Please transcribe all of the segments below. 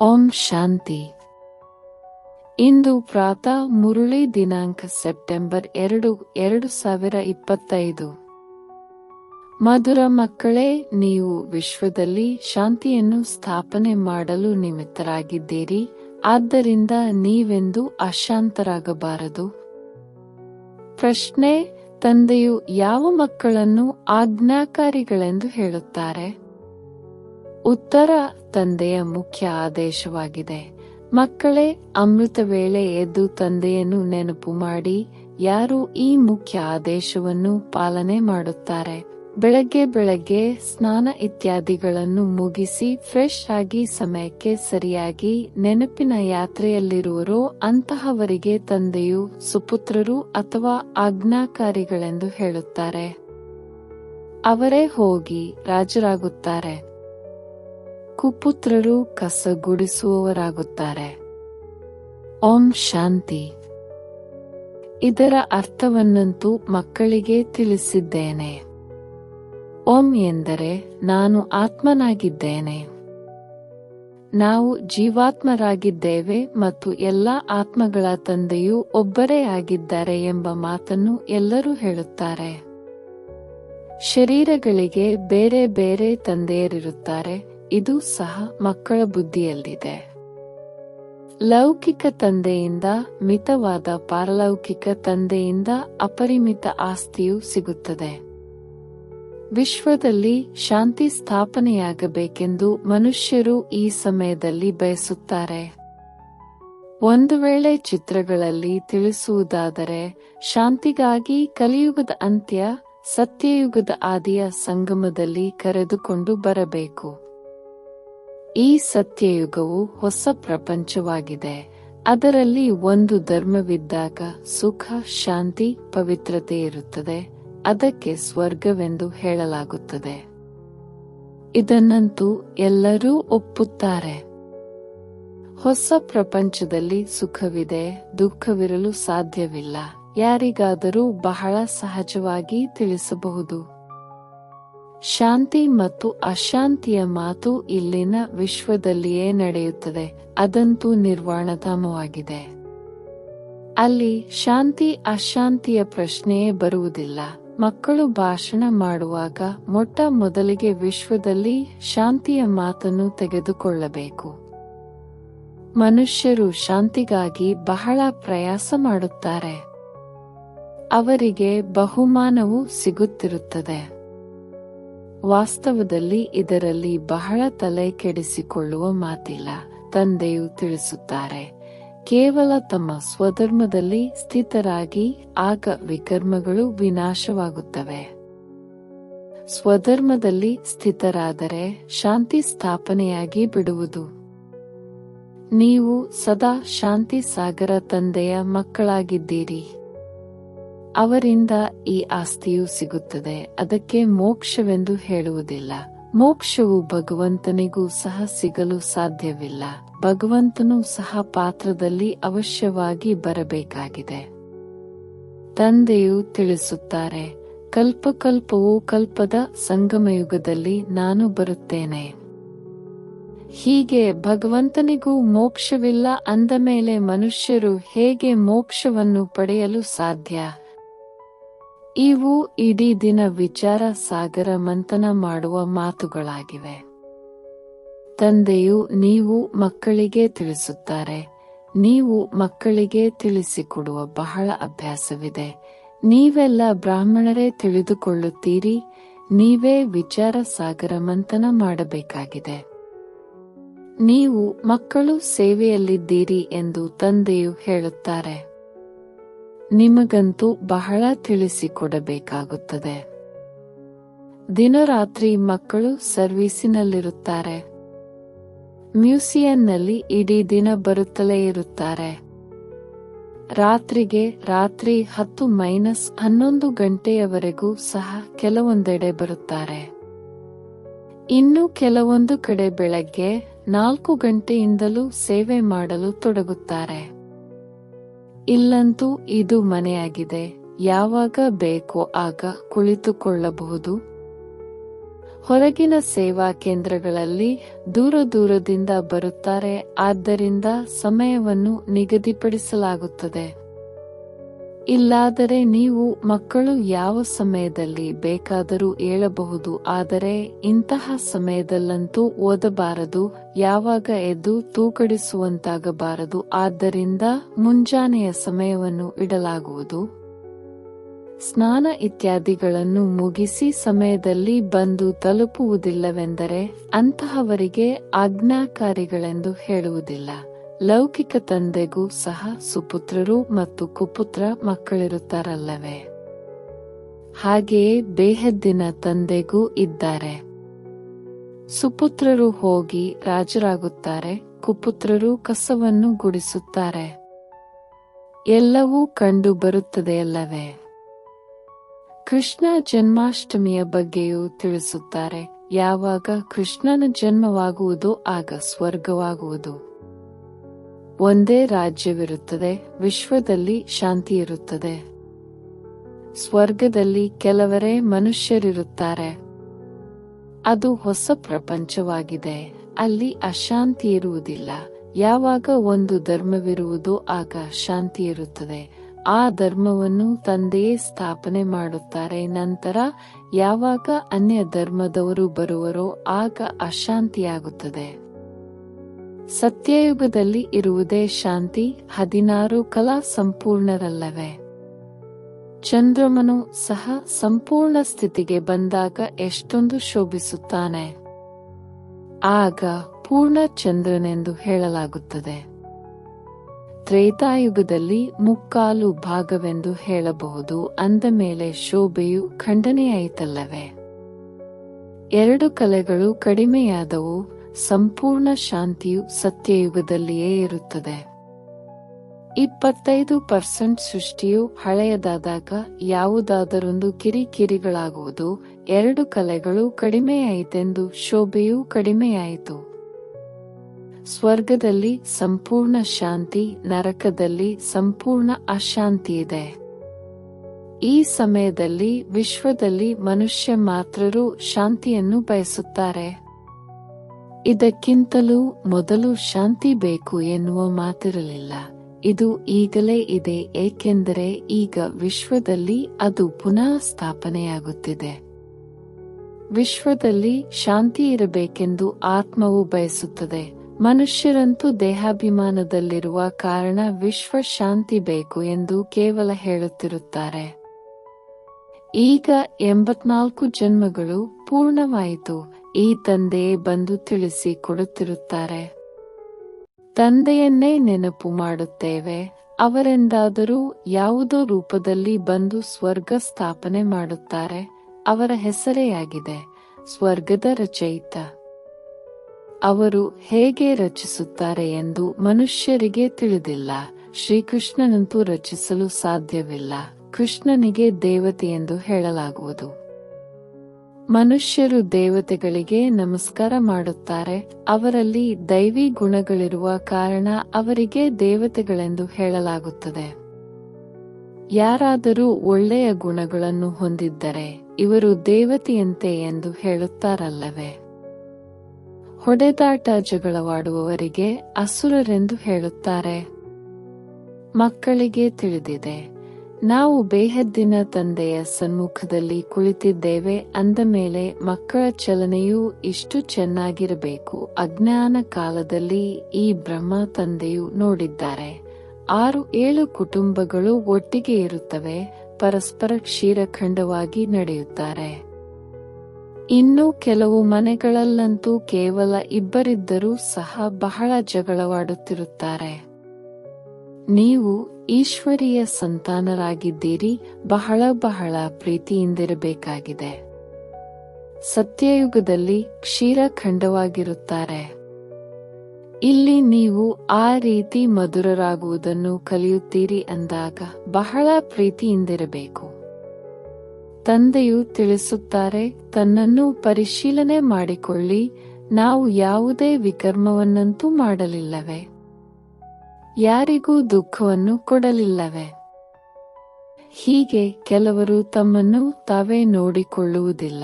ಓಂ ಶಾಂತಿ. ಇಂದು ಪ್ರಾತಃ ಮುರುಳಿ ದಿನಾಂಕ ಸೆಪ್ಟೆಂಬರ್ 2, 2025. ಮಧುರ ಮಕ್ಕಳೇ, ನೀವು ವಿಶ್ವದಲ್ಲಿ ಶಾಂತಿಯನ್ನು ಸ್ಥಾಪನೆ ಮಾಡಲು ನಿಮಿತ್ತರಾಗಿದ್ದೀರಿ. ಆದ್ದರಿಂದ ನೀವೆಂದೂ ಅಶಾಂತರಾಗಬಾರದು. ಪ್ರಶ್ನೆ: ತಂದೆಯು ಯಾವ ಮಕ್ಕಳನ್ನು ಆಜ್ಞಾಕಾರಿಗಳೆಂದು ಹೇಳುತ್ತಾರೆ? ಉತ್ತರ: ತಂದೆಯ ಮುಖ್ಯ ಆದೇಶವಾಗಿದೆ. ಮಕ್ಕಳೇ, ಅಮೃತ ವೇಳೆ ಎದ್ದು ತಂದೆಯನ್ನು ನೆನಪು ಮಾಡಿ. ಯಾರು ಈ ಮುಖ್ಯ ಆದೇಶವನ್ನು ಪಾಲನೆ ಮಾಡುತ್ತಾರೆ, ಬೆಳಗ್ಗೆ ಸ್ನಾನ ಇತ್ಯಾದಿಗಳನ್ನು ಮುಗಿಸಿ ಫ್ರೆಶ್ ಆಗಿ ಸಮಯಕ್ಕೆ ಸರಿಯಾಗಿ ನೆನಪಿನ ಯಾತ್ರೆಯಲ್ಲಿರುವರೋ ಅಂತಹವರಿಗೆ ತಂದೆಯು ಸುಪುತ್ರರು ಅಥವಾ ಆಜ್ಞಾಕಾರಿಗಳೆಂದು ಹೇಳುತ್ತಾರೆ. ಅವರೇ ಹೋಗಿ ರಾಜರಾಗುತ್ತಾರೆ. ಕುಪುತ್ರರು ಕಸ ಗುಡಿಸುವವರಾಗುತ್ತಾರೆ. ಓಂ ಶಾಂತಿ. ಇದರ ಅರ್ಥವನ್ನಂತೂ ಮಕ್ಕಳಿಗೆ ತಿಳಿಸಿದ್ದೇನೆ. ಓಂ ಎಂದರೆ ನಾನು ಆತ್ಮನಾಗಿದ್ದೇನೆ. ನಾವು ಜೀವಾತ್ಮರಾಗಿದ್ದೇವೆ ಮತ್ತು ಎಲ್ಲಾ ಆತ್ಮಗಳ ತಂದೆಯೂ ಒಬ್ಬರೇ ಆಗಿದ್ದಾರೆ ಎಂಬ ಮಾತನ್ನು ಎಲ್ಲರೂ ಹೇಳುತ್ತಾರೆ. ಶರೀರಗಳಿಗೆ ಬೇರೆ ಬೇರೆ ತಂದೆಯರಿರುತ್ತಾರೆ. ಇದು ಸಹ ಮಕ್ಕಳ ಬುದ್ಧಿಯಲ್ಲಿದೆ. ಲೌಕಿಕ ತಂದೆಯಿಂದ ಮಿತವಾದ ಪಾರಲೌಕಿಕ ತಂದೆಯಿಂದ ಅಪರಿಮಿತ ಆಸ್ತಿಯು ಸಿಗುತ್ತದೆ. ವಿಶ್ವದಲ್ಲಿ ಶಾಂತಿ ಸ್ಥಾಪನೆಯಾಗಬೇಕೆಂದು ಮನುಷ್ಯರು ಈ ಸಮಯದಲ್ಲಿ ಬಯಸುತ್ತಾರೆ. ಒಂದು ವೇಳೆ ಚಿತ್ರಗಳಲ್ಲಿ ತಿಳಿಸುವುದಾದರೆ, ಶಾಂತಿಗಾಗಿ ಕಲಿಯುಗದ ಅಂತ್ಯ ಸತ್ಯಯುಗದ ಆದಿಯ ಸಂಗಮದಲ್ಲಿ ಕರೆದುಕೊಂಡು ಬರಬೇಕು. ಈ ಸತ್ಯಯುಗವು ಹೊಸ ಪ್ರಪಂಚವಾಗಿದೆ. ಅದರಲ್ಲಿ ಒಂದು ಧರ್ಮವಿದ್ದಾಗ ಸುಖ, ಶಾಂತಿ, ಪವಿತ್ರತೆ ಇರುತ್ತದೆ. ಅದಕ್ಕೆ ಸ್ವರ್ಗವೆಂದು ಹೇಳಲಾಗುತ್ತದೆ. ಇದನ್ನಂತೂ ಎಲ್ಲರೂ ಒಪ್ಪುತ್ತಾರೆ. ಹೊಸ ಪ್ರಪಂಚದಲ್ಲಿ ಸುಖವಿದೆ, ದುಃಖವಿರಲು ಸಾಧ್ಯವಿಲ್ಲ. ಯಾರಿಗಾದರೂ ಬಹಳ ಸಹಜವಾಗಿ ತಿಳಿಸಬಹುದು. ಶಾಂತಿ ಮತ್ತು ಅಶಾಂತಿಯ ಮಾತು ಇಲ್ಲಿನ ವಿಶ್ವದಲ್ಲಿಯೇ ನಡೆಯುತ್ತದೆ. ಅದಂತೂ ನಿರ್ವಾಣಧಾಮವಾಗಿದೆ. ಅಲ್ಲಿ ಶಾಂತಿ ಅಶಾಂತಿಯ ಪ್ರಶ್ನೆಯೇ ಬರುವುದಿಲ್ಲ. ಮಕ್ಕಳು ಭಾಷಣ ಮಾಡುವಾಗ ಮೊಟ್ಟ ಮೊದಲಿಗೆ ವಿಶ್ವದಲ್ಲಿ ಶಾಂತಿಯ ಮಾತನ್ನು ತೆಗೆದುಕೊಳ್ಳಬೇಕು. ಮನುಷ್ಯರು ಶಾಂತಿಗಾಗಿ ಬಹಳ ಪ್ರಯಾಸ ಮಾಡುತ್ತಾರೆ. ಅವರಿಗೆ ಬಹುಮಾನವೂ ಸಿಗುತ್ತಿರುತ್ತದೆ. ವಾಸ್ತವದಲ್ಲಿ ಇದರಲ್ಲಿ ಬಹಳ ತಲೆ ಕೆಡಿಸಿಕೊಳ್ಳುವ ಮಾತಿಲ್ಲ. ತಂದೆಯು ತಿಳಿಸುತ್ತಾರೆ, ಕೇವಲ ತಮ್ಮ ಸ್ವಧರ್ಮದಲ್ಲಿ ಸ್ಥಿತರಾಗಿ, ಆಗ ವಿಕರ್ಮಗಳು ವಿನಾಶವಾಗುತ್ತವೆ. ಸ್ವಧರ್ಮದಲ್ಲಿ ಸ್ಥಿತರಾದರೆ ಶಾಂತಿ ಸ್ಥಾಪನೆಯಾಗಿ ಬಿಡುವುದು. ನೀವು ಸದಾ ಶಾಂತಿ ಸಾಗರ ತಂದೆಯ ಮಕ್ಕಳಾಗಿದ್ದೀರಿ. ಅವರಿಂದ ಈ ಆಸ್ತಿಯು ಸಿಗುತ್ತದೆ. ಅದಕ್ಕೆ ಮೋಕ್ಷವೆಂದು ಹೇಳುವುದಿಲ್ಲ. ಮೋಕ್ಷವು ಭಗವಂತನಿಗೂ ಸಹ ಸಿಗಲು ಸಾಧ್ಯವಿಲ್ಲ. ಭಗವಂತನೂ ಸಹ ಪಾತ್ರದಲ್ಲಿ ಅವಶ್ಯವಾಗಿ ಬರಬೇಕಾಗಿದೆ. ತಂದೆಯು ತಿಳಿಸುತ್ತಾರೆ, ಕಲ್ಪಕಲ್ಪವೂ ಕಲ್ಪದ ಸಂಗಮಯುಗದಲ್ಲಿ ನಾನು ಬರುತ್ತೇನೆ. ಹೀಗೆ ಭಗವಂತನಿಗೂ ಮೋಕ್ಷವಿಲ್ಲ ಅಂದ ಮೇಲೆ ಮನುಷ್ಯರು ಹೇಗೆ ಮೋಕ್ಷವನ್ನು ಪಡೆಯಲು ಸಾಧ್ಯ? ಇವು ಇಡೀ ದಿನ ವಿಚಾರ ಸಾಗರ ಮಂಥನ ಮಾಡುವ ಮಾತುಗಳಾಗಿವೆ. ತಂದೆಯು ನೀವು ಮಕ್ಕಳಿಗೆ ತಿಳಿಸುತ್ತಾರೆ, ನೀವು ಮಕ್ಕಳಿಗೆ ತಿಳಿಸಿಕೊಡುವ ಬಹಳ ಅಭ್ಯಾಸವಿದೆ. ನೀವೆಲ್ಲ ಬ್ರಾಹ್ಮಣರೇ ತಿಳಿದುಕೊಳ್ಳುತ್ತೀರಿ. ನೀವೇ ವಿಚಾರ ಸಾಗರ ಮಂಥನ ಮಾಡಬೇಕಾಗಿದೆ. ನೀವು ಮಕ್ಕಳು ಸೇವೆಯಲ್ಲಿದ್ದೀರಿ ಎಂದು ತಂದೆಯು ಹೇಳುತ್ತಾರೆ. ನಿಮಗಂತೂ ಬಹಳ ತಿಳಿಸಿಕೊಡಬೇಕಾಗುತ್ತದೆ. ದಿನರಾತ್ರಿ ಮಕ್ಕಳು ಸರ್ವೀಸಿನಲ್ಲಿರುತ್ತಾರೆ. ಮ್ಯೂಸಿಯಂನಲ್ಲಿ ಇಡೀ ದಿನ ಬರುತ್ತಲೇ ಇರುತ್ತಾರೆ. ರಾತ್ರಿಗೆ ರಾತ್ರಿ 10-11 ಗಂಟೆಯವರೆಗೂ ಸಹ ಕೆಲವೊಂದೆಡೆ ಬರುತ್ತಾರೆ. ಇನ್ನು ಕೆಲವೊಂದು ಕಡೆ ಬೆಳಗ್ಗೆ 4 ಗಂಟೆಯಿಂದಲೂ ಸೇವೆ ಮಾಡಲು ತೊಡಗುತ್ತಾರೆ. ಇಲ್ಲಂತೂ ಇದು ಮನೆಯಾಗಿದೆ. ಯಾವಾಗ ಬೇಕೋ ಆಗ ಕುಳಿತುಕೊಳ್ಳಬಹುದು. ಹೊರಗಿನ ಸೇವಾ ಕೇಂದ್ರಗಳಲ್ಲಿ ದೂರದಿಂದ ಬರುತ್ತಾರೆ, ಆದ್ದರಿಂದ ಸಮಯವನ್ನು ನಿಗದಿಪಡಿಸಲಾಗುತ್ತದೆ. ಇಲ್ಲಾದರೆ ನೀವು ಮಕ್ಕಳು ಯಾವ ಸಮಯದಲ್ಲಿ ಬೇಕಾದರೂ ಏಳಬಹುದು, ಆದರೆ ಇಂತಹ ಸಮಯದಲ್ಲಂತೂ ಓದಬಾರದು, ಯಾವಾಗ ಎದ್ದು ತೂಕಡಿಸುವಂತಾಗಬಾರದು. ಆದ್ದರಿಂದ ಮುಂಜಾನೆಯ ಸಮಯವನ್ನು ಇಡಲಾಗುವುದು. ಸ್ನಾನ ಇತ್ಯಾದಿಗಳನ್ನು ಮುಗಿಸಿ ಸಮಯದಲ್ಲಿ ಬಂದು ತಲುಪುವುದಿಲ್ಲವೆಂದರೆ ಅಂತಹವರಿಗೆ ಆಜ್ಞಾಕಾರಿಗಳೆಂದು ಹೇಳುವುದಿಲ್ಲ. ಲೌಕಿಕ ತಂದೆಗೂ ಸಹ ಸುಪುತ್ರರು ಮತ್ತು ಕುಪುತ್ರ ಮಕ್ಕಳಿರುತ್ತಾರಲ್ಲವೇ? ಹಾಗೆಯೇ ಬೇಹದ್ದಿನ ತಂದೆಗೂ ಇದ್ದಾರೆ. ಸುಪುತ್ರರು ಹೋಗಿ ರಾಜರಾಗುತ್ತಾರೆ, ಕುಪುತ್ರರು ಕಸವನ್ನು ಗುಡಿಸುತ್ತಾರೆ. ಎಲ್ಲವೂ ಕಂಡು ಬರುತ್ತದೆಯಲ್ಲವೇ? ಕೃಷ್ಣ ಜನ್ಮಾಷ್ಟಮಿಯ ಬಗ್ಗೆಯೂ ತಿಳಿಸುತ್ತಾರೆ. ಯಾವಾಗ ಕೃಷ್ಣನ ಜನ್ಮವಾಗುವುದೋ ಆಗ ಸ್ವರ್ಗವಾಗುವುದು. ಒಂದೇ ರಾಜ್ಯವಿರುತ್ತದೆ, ವಿಶ್ವದಲ್ಲಿ ಶಾಂತಿ ಇರುತ್ತದೆ. ಸ್ವರ್ಗದಲ್ಲಿ ಕೆಲವರೇ ಮನುಷ್ಯರಿರುತ್ತಾರೆ. ಅದು ಹೊಸ ಪ್ರಪಂಚವಾಗಿದೆ, ಅಲ್ಲಿ ಅಶಾಂತಿ ಇರುವುದಿಲ್ಲ. ಯಾವಾಗ ಒಂದು ಧರ್ಮವಿರುವುದೋ ಆಗ ಶಾಂತಿ ಇರುತ್ತದೆ. ಆ ಧರ್ಮವನ್ನು ತಂದೆಯೇ ಸ್ಥಾಪನೆ ಮಾಡುತ್ತಾರೆ. ನಂತರ ಯಾವಾಗ ಅನ್ಯ ಧರ್ಮದವರು ಬರುವರೋ ಆಗ ಅಶಾಂತಿಯಾಗುತ್ತದೆ. ಸತ್ಯಯುಗದಲ್ಲಿ ಇರುವುದೇ ಶಾಂತಿ. 16 ಕಲಾ ಸಂಪೂರ್ಣರಲ್ಲವೇ? ಚಂದ್ರಮನು ಸಹ ಸಂಪೂರ್ಣ ಸ್ಥಿತಿಗೆ ಬಂದಾಗ ಎಷ್ಟೊಂದು ಶೋಭಿಸುತ್ತಾನೆ. ಆಗ ಪೂರ್ಣ ಚಂದ್ರನೆಂದು ಹೇಳಲಾಗುತ್ತದೆ. ತ್ರೇತಾಯುಗದಲ್ಲಿ 3/4 ಭಾಗವೆಂದು ಹೇಳಬಹುದು. ಅಂದ ಮೇಲೆ ಶೋಭೆಯು ಖಂಡನೆಯಾಯಿತಲ್ಲವೇ? 2 ಕಲೆಗಳು ಕಡಿಮೆಯಾದವು. ಸಂಪೂರ್ಣ ಶಾಂತಿಯು ಸತ್ಯಯುಗದಲ್ಲಿಯೇ ಇರುತ್ತದೆ. 25% ಸೃಷ್ಟಿಯು ಹಳೆಯದಾದಾಗ ಯಾವುದಾದರೊಂದು ಕಿರಿಕಿರಿಗಳಾಗುವುದು. 2 ಕಲೆಗಳು ಕಡಿಮೆಯಾಯಿತೆಂದು ಶೋಭೆಯೂ ಕಡಿಮೆಯಾಯಿತು. ಸ್ವರ್ಗದಲ್ಲಿ ಸಂಪೂರ್ಣ ಶಾಂತಿ, ನರಕದಲ್ಲಿ ಸಂಪೂರ್ಣ ಅಶಾಂತಿಯಿದೆ. ಈ ಸಮಯದಲ್ಲಿ ವಿಶ್ವದಲ್ಲಿ ಮನುಷ್ಯ ಮಾತ್ರರು ಶಾಂತಿಯನ್ನು ಬಯಸುತ್ತಾರೆ. ಇದಕ್ಕಿಂತಲೂ ಮೊದಲು ಶಾಂತಿ ಬೇಕು ಎನ್ನುವ ಮಾತಿರಲಿಲ್ಲ. ಇದು ಈಗಲೇ ಇದೆ, ಏಕೆಂದರೆ ಈಗ ವಿಶ್ವದಲ್ಲಿ ಅದು ಪುನಃ ಸ್ಥಾಪನೆಯಾಗುತ್ತಿದೆ. ವಿಶ್ವದಲ್ಲಿ ಶಾಂತಿ ಇರಬೇಕೆಂದು ಆತ್ಮವು ಬಯಸುತ್ತದೆ. ಮನುಷ್ಯರಂತೂ ದೇಹಾಭಿಮಾನದಲ್ಲಿರುವ ಕಾರಣ ವಿಶ್ವ ಶಾಂತಿ ಬೇಕು ಎಂದು ಕೇವಲ ಹೇಳುತ್ತಿರುತ್ತಾರೆ. ಈಗ 84 ಜನ್ಮಗಳು ಪೂರ್ಣವಾಯಿತು. ಈ ತಂದೆಯೇ ಬಂದು ತಿಳಿಸಿ ಕೊಡುತ್ತಿರುತ್ತಾರೆ. ತಂದೆಯನ್ನೇ ನೆನಪು ಮಾಡುತ್ತೇವೆ. ಅವರೆಂದಾದರೂ ಯಾವುದೋ ರೂಪದಲ್ಲಿ ಬಂದು ಸ್ವರ್ಗ ಸ್ಥಾಪನೆ ಮಾಡುತ್ತಾರೆ. ಅವರ ಹೆಸರೇ ಆಗಿದೆ, ಸ್ವರ್ಗದ ರಚಯಿತ. ಅವರು ಹೇಗೆ ರಚಿಸುತ್ತಾರೆ ಎಂದು ಮನುಷ್ಯರಿಗೆ ತಿಳಿದಿಲ್ಲ. ಶ್ರೀಕೃಷ್ಣನಂತೂ ರಚಿಸಲು ಸಾಧ್ಯವಿಲ್ಲ. ಕೃಷ್ಣನಿಗೆ ದೇವತೆ ಎಂದು ಹೇಳಲಾಗುವುದು. ಮನುಷ್ಯರು ದೇವತೆಗಳಿಗೆ ನಮಸ್ಕಾರ ಮಾಡುತ್ತಾರೆ. ಅವರಲ್ಲಿ ದೈವಿ ಗುಣಗಳಿರುವ ಕಾರಣ ಅವರಿಗೆ ದೇವತೆಗಳೆಂದು ಹೇಳಲಾಗುತ್ತದೆ. ಯಾರಾದರೂ ಒಳ್ಳೆಯ ಗುಣಗಳನ್ನು ಹೊಂದಿದ್ದರೆ ಇವರು ದೇವತೆಯಂತೆ ಎಂದು ಹೇಳುತ್ತಾರಲ್ಲವೇ? ಹೊಡೆದಾಟ ಜಗಳವಾಡುವವರಿಗೆ ಅಸುರರೆಂದು ಹೇಳುತ್ತಾರೆ. ಮಕ್ಕಳಿಗೆ ತಿಳಿದಿದೆ, ನಾವು ಬೇಹದ್ದಿನ ತಂದೆಯ ಸನ್ಮುಖದಲ್ಲಿ ಕುಳಿತಿದ್ದೇವೆ ಅಂದ ಮೇಲೆ ಮಕ್ಕಳ ಚಲನೆಯೂ ಇಷ್ಟು ಚೆನ್ನಾಗಿರಬೇಕು. ಅಜ್ಞಾನ ಕಾಲದಲ್ಲಿ ಈ ಬ್ರಹ್ಮ ತಂದೆಯು ನೋಡಿದ್ದಾರೆ. 6-7 ಕುಟುಂಬಗಳು ಒಟ್ಟಿಗೆ ಇರುತ್ತವೆ, ಪರಸ್ಪರ ಕ್ಷೀರಖಂಡವಾಗಿ ನಡೆಯುತ್ತಾರೆ. ಇನ್ನು ಕೆಲವು ಮನೆಗಳಲ್ಲಂತೂ ಕೇವಲ ಇಬ್ಬರಿದ್ದರೂ ಸಹ ಬಹಳ ಜಗಳವಾಡುತ್ತಿರುತ್ತಾರೆ. ನೀವು ಈಶ್ವರೀಯ ಸಂತಾನರಾಗಿದ್ದೀರಿ, ಬಹಳ ಪ್ರೀತಿಯಿಂದಿರಬೇಕಾಗಿದೆ. ಸತ್ಯಯುಗದಲ್ಲಿ ಕ್ಷೀರಖಂಡವಾಗಿರುತ್ತಾರೆ. ಇಲ್ಲಿ ನೀವು ಆ ರೀತಿ ಮಧುರರಾಗುವುದನ್ನು ಕಲಿಯುತ್ತೀರಿ ಅಂದಾಗ ಬಹಳ ಪ್ರೀತಿಯಿಂದಿರಬೇಕು. ತಂದೆಯು ತಿಳಿಸುತ್ತಾರೆ, ತನ್ನನ್ನು ಪರಿಶೀಲನೆ ಮಾಡಿಕೊಳ್ಳಿ. ನಾವು ಯಾವುದೇ ವಿಕರ್ಮವನ್ನಂತೂ ಮಾಡಲಿಲ್ಲವೇ? ಯಾರಿಗೂ ದುಃಖವನ್ನು ಕೊಡಲಿಲ್ಲವೇ? ಹೀಗೆ ಕೆಲವರು ತಮ್ಮನ್ನು ತಾವೇ ನೋಡಿಕೊಳ್ಳುವುದಿಲ್ಲ.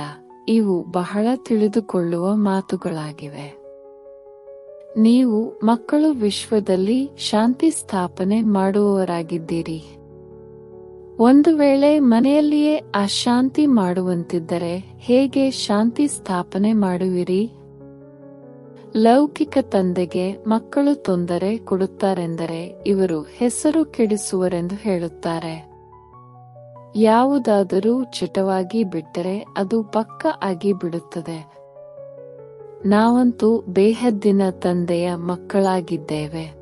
ಇವು ಬಹಳ ತಿಳಿದುಕೊಳ್ಳುವ ಮಾತುಗಳಾಗಿವೆ. ನೀವು ಮಕ್ಕಳು ವಿಶ್ವದಲ್ಲಿ ಶಾಂತಿ ಸ್ಥಾಪನೆ ಮಾಡುವವರಾಗಿದ್ದೀರಿ. ಒಂದು ವೇಳೆ ಮನೆಯಲ್ಲಿಯೇ ಅಶಾಂತಿ ಮಾಡುವಂತಿದ್ದರೆ ಹೇಗೆ ಶಾಂತಿ ಸ್ಥಾಪನೆ ಮಾಡುವಿರಿ? ಲೌಕಿಕ ತಂದೆಗೆ ಮಕ್ಕಳು ತೊಂದರೆ ಕೊಡುತ್ತಾರೆಂದರೆ ಇವರು ಹೆಸರು ಕೆಡಿಸುವರೆಂದು ಹೇಳುತ್ತಾರೆ. ಯಾವುದಾದರೂ ಚಟವಾಗಿ ಬಿಟ್ಟರೆ ಅದು ಪಕ್ಕ ಆಗಿ ಬಿಡುತ್ತದೆ. ನಾವಂತೂ ಬೇಹದ್ದಿನ ತಂದೆಯ ಮಕ್ಕಳಾಗಿದ್ದೇವೆ.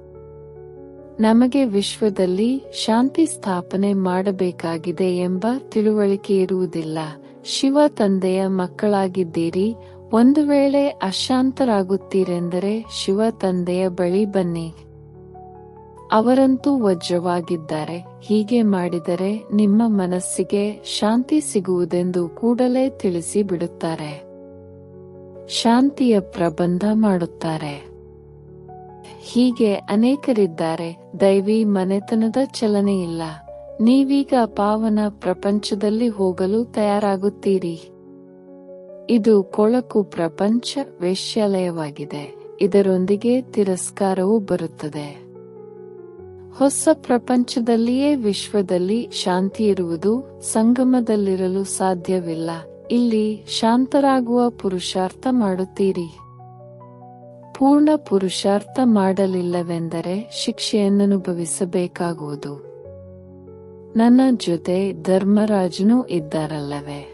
ನಮಗೆ ವಿಶ್ವದಲ್ಲಿ ಶಾಂತಿ ಸ್ಥಾಪನೆ ಮಾಡಬೇಕಾಗಿದೆ ಎಂಬ ತಿಳುವಳಿಕೆ ಇರುವುದಿಲ್ಲ. ಶಿವ ತಂದೆಯ ಮಕ್ಕಳಾಗಿದ್ದೀರಿ. ಒಂದು ವೇಳೆ ಅಶಾಂತರಾಗುತ್ತೀರೆಂದರೆ ಶಿವ ತಂದೆಯ ಬಳಿ ಬನ್ನಿ. ಅವರಂತೂ ವಜ್ರವಾಗಿದ್ದಾರೆ. ಹೀಗೆ ಮಾಡಿದರೆ ನಿಮ್ಮ ಮನಸ್ಸಿಗೆ ಶಾಂತಿ ಸಿಗುವುದೆಂದು ಕೂಡಲೇ ತಿಳಿಸಿ ಬಿಡುತ್ತಾರೆ. ಶಾಂತಿಯ ಪ್ರಬಂಧ ಮಾಡುತ್ತಾರೆ. ಹೀಗೆ ಅನೇಕರಿದ್ದಾರೆ. ದೈವಿ ಮನೆತನದ ಚಲನೆಯಿಲ್ಲ. ನೀವೀಗ ಪಾವನ ಪ್ರಪಂಚದಲ್ಲಿ ಹೋಗಲು ತಯಾರಾಗುತ್ತೀರಿ. ಇದು ಕೊಳಕು ಪ್ರಪಂಚ, ವೇಶ್ಯಾಲಯವಾಗಿದೆ. ಇದರೊಂದಿಗೆ ತಿರಸ್ಕಾರವೂ ಬರುತ್ತದೆ. ಹೊಸ ಪ್ರಪಂಚದಲ್ಲಿಯೇ ವಿಶ್ವದಲ್ಲಿ ಶಾಂತಿ ಇರುವುದು. ಸಂಗಮದಲ್ಲಿರಲು ಸಾಧ್ಯವಿಲ್ಲ. ಇಲ್ಲಿ ಶಾಂತರಾಗುವ ಪುರುಷಾರ್ಥ ಮಾಡುತ್ತೀರಿ. ಪೂರ್ಣ ಪುರುಷಾರ್ಥ ಮಾಡಲಿಲ್ಲವೆಂದರೆ ಶಿಕ್ಷೆಯನ್ನನುಭವಿಸಬೇಕಾಗುವುದು. ನನ್ನ ಜೊತೆ ಧರ್ಮರಾಜನೂ ಇದ್ದಾರಲ್ಲವೇ?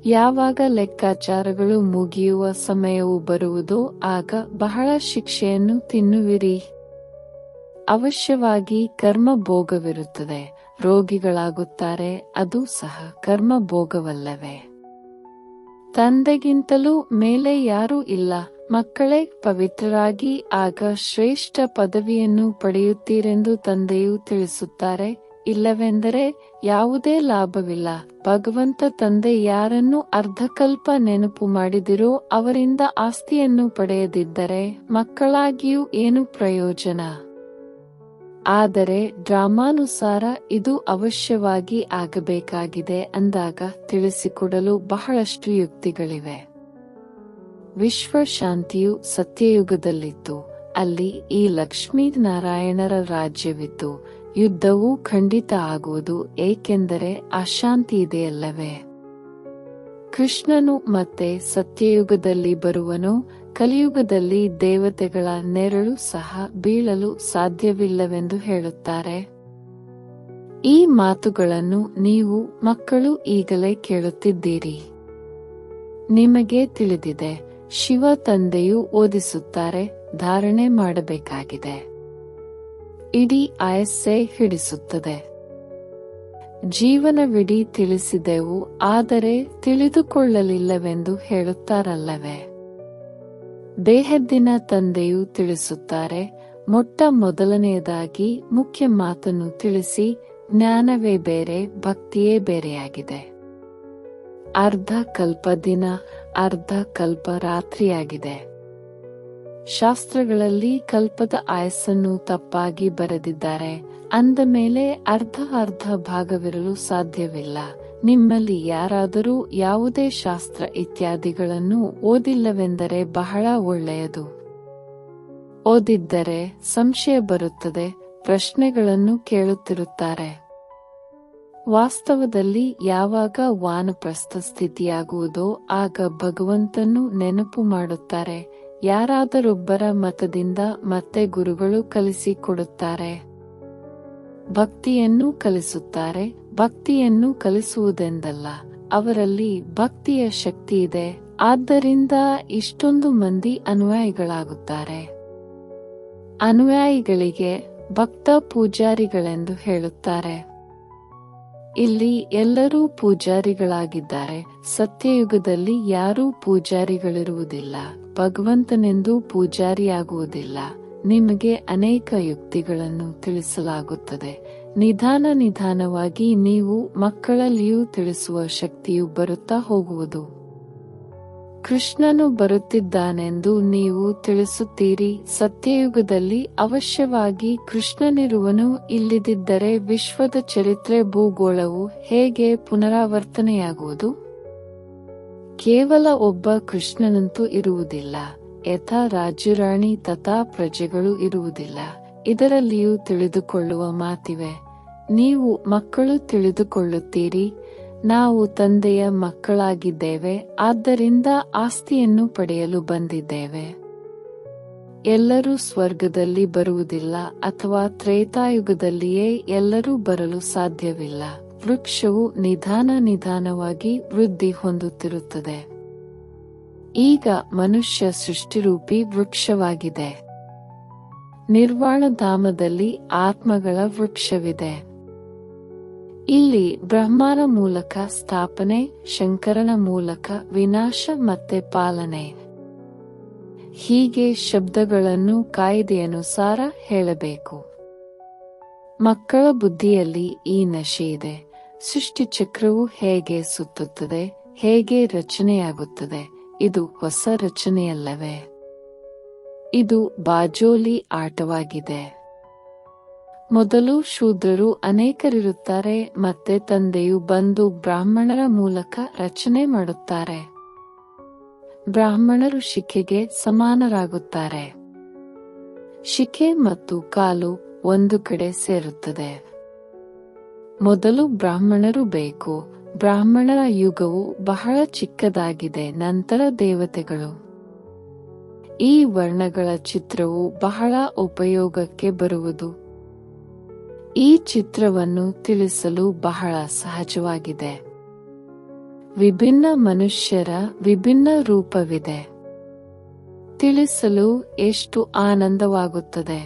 ಯಾವಾಗ ಲೆಕ್ಕಾಚಾರಗಳು ಮುಗಿಯುವ ಸಮಯವು ಬರುವುದೋ ಆಗ ಬಹಳ ಶಿಕ್ಷೆಯನ್ನು ತಿನ್ನುವಿರಿ. ಅವಶ್ಯವಾಗಿ ಕರ್ಮ ಭೋಗವಿರುತ್ತದೆ. ರೋಗಿಗಳಾಗುತ್ತಾರೆ. ಅದು ಸಹ ಕರ್ಮ ಭೋಗವಲ್ಲವೇ? ತಂದೆಗಿಂತಲೂ ಮೇಲೆ ಯಾರೂ ಇಲ್ಲ. ಮಕ್ಕಳೇ ಪವಿತ್ರರಾಗಿ ಆಗ ಶ್ರೇಷ್ಠ ಪದವಿಯನ್ನು ಪಡೆಯುತ್ತೀರೆಂದು ತಂದೆಯು ತಿಳಿಸುತ್ತಾರೆ. ಇಲ್ಲವೆಂದರೆ ಯಾವುದೇ ಲಾಭವಿಲ್ಲ. ಭಗವಂತ ತಂದೆ ಯಾರನ್ನು ಅರ್ಧಕಲ್ಪ ನೆನಪು ಮಾಡಿದಿರೋ ಅವರಿಂದ ಆಸ್ತಿಯನ್ನು ಪಡೆಯದಿದ್ದರೆ ಮಕ್ಕಳಾಗಿಯೂ ಏನು ಪ್ರಯೋಜನ? ಆದರೆ ಡ್ರಾಮಾನುಸಾರ ಇದು ಅವಶ್ಯವಾಗಿ ಆಗಬೇಕಾಗಿದೆ ಅಂದಾಗ ತಿಳಿಸಿಕೊಡಲು ಬಹಳಷ್ಟು ಯುಕ್ತಿಗಳಿವೆ. ವಿಶ್ವ ಶಾಂತಿಯು ಸತ್ಯಯುಗದಲ್ಲಿತ್ತು. ಅಲ್ಲಿ ಈ ಲಕ್ಷ್ಮೀನಾರಾಯಣರ ರಾಜ್ಯವಿತ್ತು. ಯುದ್ಧವೂ ಖಂಡಿತ ಆಗುವುದು, ಏಕೆಂದರೆ ಅಶಾಂತಿ ಇದೆಯಲ್ಲವೇ? ಕೃಷ್ಣನು ಮತ್ತೆ ಸತ್ಯಯುಗದಲ್ಲಿ ಬರುವನು. ಕಲಿಯುಗದಲ್ಲಿ ದೇವತೆಗಳ ನೆರಳು ಸಹ ಬೀಳಲು ಸಾಧ್ಯವಿಲ್ಲವೆಂದು ಹೇಳುತ್ತಾರೆ. ಈ ಮಾತುಗಳನ್ನು ನೀವು ಮಕ್ಕಳು ಈಗಲೇ ಕೇಳುತ್ತಿದ್ದೀರಿ. ನಿಮಗೆ ತಿಳಿದಿದೆ. ಶಿವ ತಂದೆಯು ಓದಿಸುತ್ತಾರೆ. ಧಾರಣೆ ಮಾಡಬೇಕಾಗಿದೆ. ಇಡೀ ಆಯಸ್ಸೇ ಹಿಡಿಸುತ್ತದೆ. ಜೀವನವಿಡೀ ತಿಳಿಸಿದೆವು, ಆದರೆ ತಿಳಿದುಕೊಳ್ಳಲಿಲ್ಲವೆಂದು ಹೇಳುತ್ತಾರಲ್ಲವೇ? ಬೇಹದ್ದಿನ ತಂದೆಯು ತಿಳಿಸುತ್ತಾರೆ. ಮೊಟ್ಟ ಮೊದಲನೆಯದಾಗಿ ಮುಖ್ಯ ಮಾತನ್ನು ತಿಳಿಸಿ. ಜ್ಞಾನವೇ ಬೇರೆ, ಭಕ್ತಿಯೇ ಬೇರೆಯಾಗಿದೆ. ಅರ್ಧ ಕಲ್ಪ ದಿನ, ಅರ್ಧ ಕಲ್ಪ ರಾತ್ರಿಯಾಗಿದೆ. ಶಾಸ್ತ್ರಗಳಲ್ಲಿ ಕಲ್ಪದ ಆಯಸ್ಸನ್ನು ತಪ್ಪಾಗಿ ಬರೆದಿದ್ದಾರೆ. ಅಂದ ಮೇಲೆ ಅರ್ಧ ಭಾಗವಿರಲು ಸಾಧ್ಯವಿಲ್ಲ. ನಿಮ್ಮಲ್ಲಿ ಯಾರಾದರೂ ಯಾವುದೇ ಶಾಸ್ತ್ರ ಇತ್ಯಾದಿಗಳನ್ನು ಓದಿಲ್ಲವೆಂದರೆ ಬಹಳ ಒಳ್ಳೆಯದು. ಓದಿದ್ದರೆ ಸಂಶಯ ಬರುತ್ತದೆ. ಪ್ರಶ್ನೆಗಳನ್ನು ಕೇಳುತ್ತಿರುತ್ತಾರೆ. ವಾಸ್ತವದಲ್ಲಿ ಯಾವಾಗ ವಾನಪ್ರಸ್ಥ ಸ್ಥಿತಿಯಾಗುವುದೋ ಆಗ ಭಗವಂತನು ನೆನಪು ಮಾಡುತ್ತಾರೆ. ಯಾರಾದರೊಬ್ಬರ ಮತದಿಂದ ಮತ್ತೆ ಗುರುಗಳು ಕಲಿಸಿಕೊಡುತ್ತಾರೆ. ಭಕ್ತಿಯನ್ನು ಕಲಿಸುತ್ತಾರೆ. ಭಕ್ತಿಯನ್ನು ಕಲಿಸುವುದೆಂದಲ್ಲ, ಅವರಲ್ಲಿ ಭಕ್ತಿಯ ಶಕ್ತಿ ಇದೆ. ಆದ್ದರಿಂದ ಇಷ್ಟೊಂದು ಮಂದಿ ಅನುಯಾಯಿಗಳಾಗುತ್ತಾರೆ. ಅನುಯಾಯಿಗಳಿಗೆ ಭಕ್ತ ಪೂಜಾರಿಗಳೆಂದು ಹೇಳುತ್ತಾರೆ. ಇಲ್ಲಿ ಎಲ್ಲರೂ ಪೂಜಾರಿಗಳಾಗಿದ್ದಾರೆ. ಸತ್ಯಯುಗದಲ್ಲಿ ಯಾರೂ ಪೂಜಾರಿಗಳಿರುವುದಿಲ್ಲ. ಭಗವಂತನೆಂದು ಪೂಜಾರಿಯಾಗುವುದಿಲ್ಲ. ನಿಮಗೆ ಅನೇಕ ಯುಕ್ತಿಗಳನ್ನು ತಿಳಿಸಲಾಗುತ್ತದೆ. ನಿಧಾನವಾಗಿ ನೀವು ಮಕ್ಕಳಲ್ಲಿಯೂ ತಿಳಿಸುವ ಶಕ್ತಿಯು ಬರುತ್ತಾ ಹೋಗುವುದು. ಕೃಷ್ಣನು ಬರುತ್ತಿದ್ದಾನೆಂದು ನೀವು ತಿಳಿಸುತ್ತೀರಿ. ಸತ್ಯಯುಗದಲ್ಲಿ ಅವಶ್ಯವಾಗಿ ಕೃಷ್ಣನಿರುವನು. ಇಲ್ಲದಿದ್ದರೆ ವಿಶ್ವದ ಚರಿತ್ರೆ ಭೂಗೋಳವು ಹೇಗೆ ಪುನರಾವರ್ತನೆಯಾಗುವುದು? ಕೇವಲ ಒಬ್ಬ ಕೃಷ್ಣನಂತೂ ಇರುವುದಿಲ್ಲ, ಯಥಾ ರಾಜುರಾಣಿ ತಥಾ ಪ್ರಜೆಗಳು ಇರುವುದಿಲ್ಲ. ಇದರಲ್ಲಿಯೂ ತಿಳಿದುಕೊಳ್ಳುವ ಮಾತಿವೆ. ನೀವು ಮಕ್ಕಳು ತಿಳಿದುಕೊಳ್ಳುತ್ತೀರಿ, ನಾವು ತಂದೆಯ ಮಕ್ಕಳಾಗಿದ್ದೇವೆ, ಆದ್ದರಿಂದ ಆಸ್ತಿಯನ್ನು ಪಡೆಯಲು ಬಂದಿದ್ದೇವೆ. ಎಲ್ಲರೂ ಸ್ವರ್ಗದಲ್ಲಿ ಬರುವುದಿಲ್ಲ, ಅಥವಾ ತ್ರೇತಾಯುಗದಲ್ಲಿಯೇ ಎಲ್ಲರೂ ಬರಲು ಸಾಧ್ಯವಿಲ್ಲ. ವೃಕ್ಷವು ನಿಧಾನವಾಗಿ ವೃದ್ಧಿ ಹೊಂದುತ್ತಿರುತ್ತದೆ. ಈಗ ಮನುಷ್ಯ ಸೃಷ್ಟಿರೂಪಿ ವೃಕ್ಷವಾಗಿದೆ. ನಿರ್ವಾಣಧಾಮದಲ್ಲಿ ಆತ್ಮಗಳ ವೃಕ್ಷವಿದೆ. ಇಲ್ಲಿ ಬ್ರಹ್ಮನ ಮೂಲಕ ಸ್ಥಾಪನೆ, ಶಂಕರನ ಮೂಲಕ ವಿನಾಶ ಮತ್ತೆ ಪಾಲನೆ. ಹೀಗೆ ಶಬ್ದಗಳನ್ನು ಕಾಯಿದೆಯನುಸಾರ ಹೇಳಬೇಕು. ಮಕ್ಕಳ ಬುದ್ಧಿಯಲ್ಲಿ ಈ ನಶೆಯಿದೆ. ಸೃಷ್ಟಿಚಕ್ರವು ಹೇಗೆ ಸುತ್ತುತ್ತದೆ, ಹೇಗೆ ರಚನೆಯಾಗುತ್ತದೆ, ಇದು ಹೊಸ ರಚನೆಯಲ್ಲವೇ? ಇದು ಬಾಜೋಲಿ ಆಟವಾಗಿದೆ. ಮೊದಲು ಶೂದ್ರರು ಅನೇಕರಿರುತ್ತಾರೆ, ಮತ್ತೆ ತಂದೆಯು ಬಂದು ಬ್ರಾಹ್ಮಣರ ಮೂಲಕ ರಚನೆ ಮಾಡುತ್ತಾರೆ. ಬ್ರಾಹ್ಮಣರು ಶಿಖೆಗೆ ಸಮಾನರಾಗುತ್ತಾರೆ. ಶಿಖೆ ಮತ್ತು ಕಾಲು ಒಂದು ಕಡೆ ಸೇರುತ್ತದೆ. ಮೊದಲು ಬ್ರಾಹ್ಮಣರು ಬೇಕು. ಬ್ರಾಹ್ಮಣರ ಯುಗವು ಬಹಳ ಚಿಕ್ಕದಾಗಿದೆ, ನಂತರ ದೇವತೆಗಳು. ಈ ವರ್ಣಗಳ ಚಿತ್ರವು ಬಹಳ ಉಪಯೋಗಕ್ಕೆ ಬರುವುದು. ಈ ಚಿತ್ರವನ್ನು ತಿಳಿಸಲು ಬಹಳ ಸಹಜವಾಗಿದೆ. ವಿಭಿನ್ನ ಮನುಷ್ಯರ ವಿಭಿನ್ನ ರೂಪವಿದೆ. ತಿಳಿಸಲು ಎಷ್ಟು ಆನಂದವಾಗುತ್ತದೆ.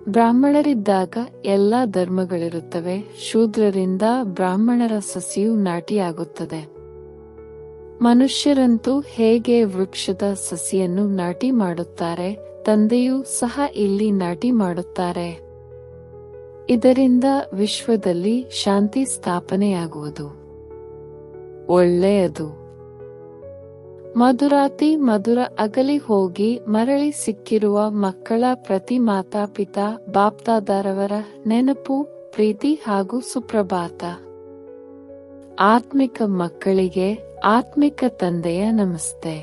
ಬ್ರಾಹ್ಮಣರಿದ್ದಾಗ ಎಲ್ಲ ಧರ್ಮಗಳಿರುತ್ತವೆ. ಶೂದ್ರರಿಂದ ಬ್ರಾಹ್ಮಣರ ಸಸಿಯು ನಾಟಿಯಾಗುತ್ತದೆ. ಮನುಷ್ಯರಂತೂ ಹೇಗೆ ವೃಕ್ಷದ ಸಸಿಯನ್ನು ನಾಟಿ ಮಾಡುತ್ತಾರೆ, ತಂದೆಯೂ ಸಹ ಇಲ್ಲಿ ನಾಟಿ ಮಾಡುತ್ತಾರೆ. ಇದರಿಂದ ವಿಶ್ವದಲ್ಲಿ ಶಾಂತಿ ಸ್ಥಾಪನೆಯಾಗುವುದು. ಒಳ್ಳೆಯದು. ಮಧುರಾತಿ ಮಧುರ ಅಗಲಿ ಹೋಗಿ ಮರಳಿ ಸಿಕ್ಕಿರುವ ಮಕ್ಕಳ ಪ್ರತಿ ಮಾತಾಪಿತಾ ಬಾಪ್ದಾದರವರ ನೆನಪು, ಪ್ರೀತಿ ಹಾಗೂ ಸುಪ್ರಭಾತ. ಆತ್ಮಿಕ ಮಕ್ಕಳಿಗೆ ಆತ್ಮಿಕ ತಂದೆಯ ನಮಸ್ತೆ.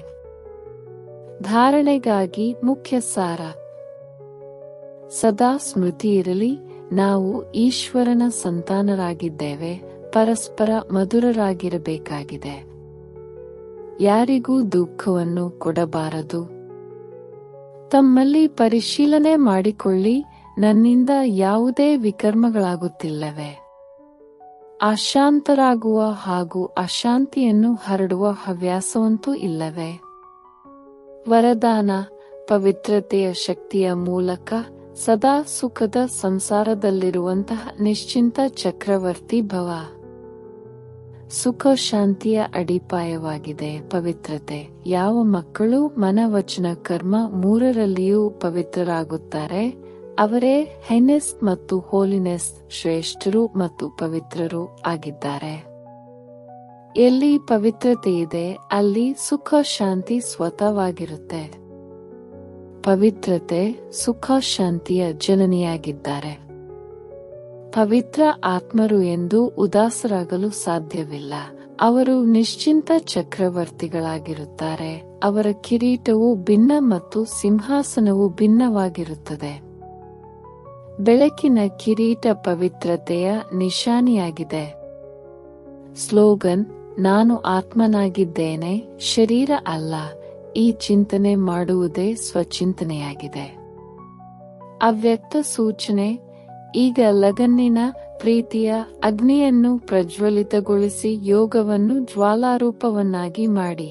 ಧಾರಣೆಗಾಗಿ ಮುಖ್ಯ ಸಾರ. ಸದಾ ಸ್ಮೃತಿ ಇರಲಿ, ನಾವು ಈಶ್ವರನ ಸಂತಾನರಾಗಿದ್ದೇವೆ. ಪರಸ್ಪರ ಮಧುರರಾಗಿರಬೇಕಾಗಿದೆ. ಯಾರಿಗೂ ದುಃಖವನ್ನು ಕೊಡಬಾರದು. ತಮ್ಮಲ್ಲಿ ಪರಿಶೀಲನೆ ಮಾಡಿಕೊಳ್ಳಿ, ನನ್ನಿಂದ ಯಾವುದೇ ವಿಕರ್ಮಗಳಾಗುತ್ತಿಲ್ಲವೇ? ಅಶಾಂತರಾಗುವ ಹಾಗೂ ಅಶಾಂತಿಯನ್ನು ಹರಡುವ ಹವ್ಯಾಸವಂತೂ ಇಲ್ಲವೇ? ವರದಾನ: ಪವಿತ್ರತೆಯ ಶಕ್ತಿಯ ಮೂಲಕ ಸದಾ ಸುಖದ ಸಂಸಾರದಲ್ಲಿರುವಂತಹ ನಿಶ್ಚಿಂತ ಚಕ್ರವರ್ತಿ ಭವ. ಸುಖ ಶಾಂತಿಯ ಅಡಿಪಾಯವಾಗಿದೆ ಪವಿತ್ರತೆ. ಯಾವ ಮಕ್ಕಳು ಮನವಚನ ಕರ್ಮ ಮೂರರಲ್ಲಿಯೂ ಪವಿತ್ರರಾಗುತ್ತಾರೆ, ಅವರೇ ಹೈನೆಸ್ ಮತ್ತು ಹೋಲಿನೆಸ್, ಶ್ರೇಷ್ಠರು ಮತ್ತು ಪವಿತ್ರರು ಆಗಿದ್ದಾರೆ. ಎಲ್ಲಿ ಪವಿತ್ರತೆ ಇದೆ, ಅಲ್ಲಿ ಸುಖ ಶಾಂತಿ ಸ್ವತಃವಾಗಿರುತ್ತೆ. ಪವಿತ್ರತೆ ಸುಖ ಶಾಂತಿಯ ಜನನಿಯಾಗಿದ್ದಾರೆ. ಪವಿತ್ರ ಆತ್ಮರು ಎಂದು ಉದಾಸರಾಗಲು ಸಾಧ್ಯವಿಲ್ಲ. ಅವರು ನಿಶ್ಚಿಂತ ಚಕ್ರವರ್ತಿಗಳಾಗಿರುತ್ತಾರೆ. ಅವರ ಕಿರೀಟವು ಭಿನ್ನ ಮತ್ತು ಸಿಂಹಾಸನವು ಭಿನ್ನವಾಗಿರುತ್ತದೆ. ಬೆಳಕಿನ ಕಿರೀಟ ಪವಿತ್ರತೆಯ ನಿಶಾನಿಯಾಗಿದೆ. ಸ್ಲೋಗನ್: ನಾನು ಆತ್ಮನಾಗಿದ್ದೇನೆ, ಶರೀರ ಅಲ್ಲ. ಈ ಚಿಂತನೆ ಮಾಡುವುದೇ ಸ್ವಚಿಂತನೆಯಾಗಿದೆ. ಅವ್ಯಕ್ತ ಸೂಚನೆ: ಈಗ ಲಗನ್ನಿನ ಪ್ರೀತಿಯ ಅಗ್ನಿಯನ್ನು ಪ್ರಜ್ವಲಿತಗೊಳಿಸಿ ಯೋಗವನ್ನು ಜ್ವಾಲಾರೂಪವನ್ನಾಗಿ ಮಾಡಿ.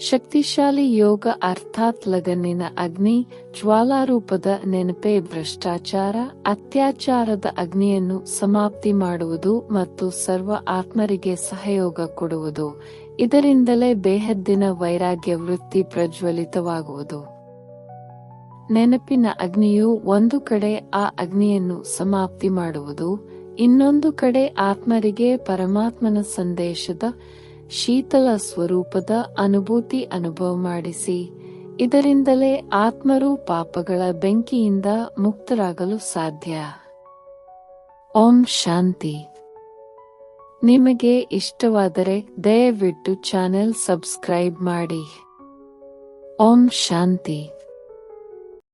ಶಕ್ತಿಶಾಲಿ ಯೋಗ ಅರ್ಥಾತ್ ಲಗನ್ನಿನ ಅಗ್ನಿ, ಜ್ವಾಲಾರೂಪದ ನೆನಪೇ ಭ್ರಷ್ಟಾಚಾರ, ಅತ್ಯಾಚಾರದ ಅಗ್ನಿಯನ್ನು ಸಮಾಪ್ತಿ ಮಾಡುವುದು ಮತ್ತು ಸರ್ವ ಆತ್ಮರಿಗೆ ಸಹಯೋಗ ಕೊಡುವುದು. ಇದರಿಂದಲೇ ಬೇಹದ್ದಿನ ವೈರಾಗ್ಯ ವೃತ್ತಿ ಪ್ರಜ್ವಲಿತವಾಗುವುದು. ನೆನಪಿನ ಅಗ್ನಿಯು ಒಂದು ಕಡೆ ಆ ಅಗ್ನಿಯನ್ನು ಸಮಾಪ್ತಿ ಮಾಡುವುದು, ಇನ್ನೊಂದು ಕಡೆ ಆತ್ಮರಿಗೆ ಪರಮಾತ್ಮನ ಸಂದೇಶದ ಶೀತಲ ಸ್ವರೂಪದ ಅನುಭೂತಿ ಅನುಭವ ಮಾಡಿಸಿ. ಇದರಿಂದಲೇ ಆತ್ಮರು ಪಾಪಗಳ ಬೆಂಕಿಯಿಂದ ಮುಕ್ತರಾಗಲು ಸಾಧ್ಯ. ಓಂ ಶಾಂತಿ. ನಿಮಗೆ ಇಷ್ಟವಾದರೆ ದಯವಿಟ್ಟು ಚಾನೆಲ್ ಸಬ್ಸ್ಕ್ರೈಬ್ ಮಾಡಿ. ಓಂ ಶಾಂತಿ.